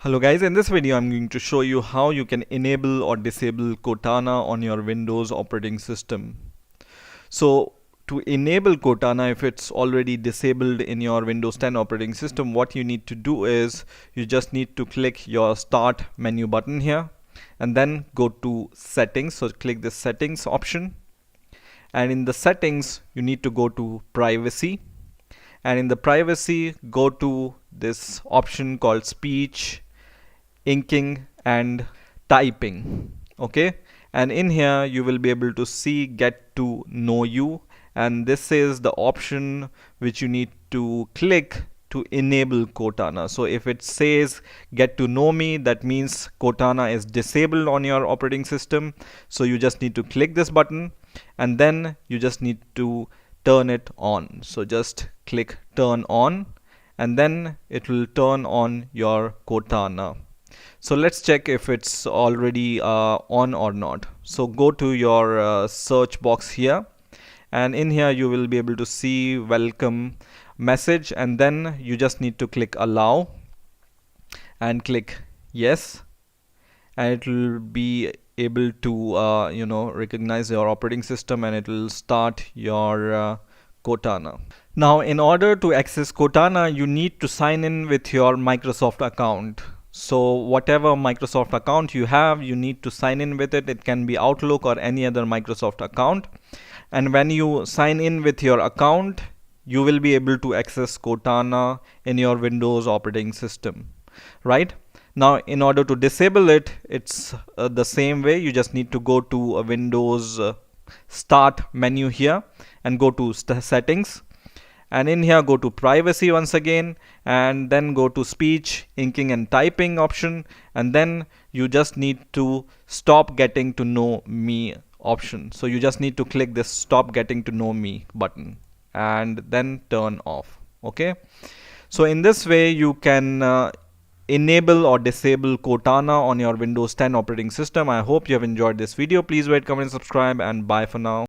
Hello guys, in this video I'm going to show you how you can enable or disable Cortana on your Windows operating system. So to enable Cortana, if it's already disabled in your Windows 10 operating system, what you need to do is you just need to click your start menu button here and then go to settings. So click the settings option, and in the settings you need to go to privacy, and in the privacy go to this option called speech, inking and typing. Okay, and in here you will be able to see get to know you, and this is the option which you need to click to enable Cortana. So if it says get to know me, that means Cortana is disabled on your operating system. So you just need to click this button and then you just need to turn it on. So just click turn on and then it will turn on your Cortana. So let's check if it's already on or not. So go to your search box here, and in here you will be able to see welcome message, and then you just need to click allow and click yes, and it will be able to recognize your operating system and it will start your Cortana. Now in order to access Cortana, you need to sign in with your Microsoft account. So whatever Microsoft account you have, you need to sign in with it. It can be Outlook or any other Microsoft account. And when you sign in with your account, you will be able to access Cortana in your Windows operating system, right? Now in order to disable it, it's the same way. You just need to go to a Windows start menu here and go to settings, and in here go to privacy once again, and then go to speech, inking and typing option, and then you just need to stop getting to know me option. So you just need to click this stop getting to know me button and then turn off. Okay, so in this way you can enable or disable Cortana on your Windows 10 operating system. I hope you have enjoyed this video. Please rate, comment, subscribe, and bye for now.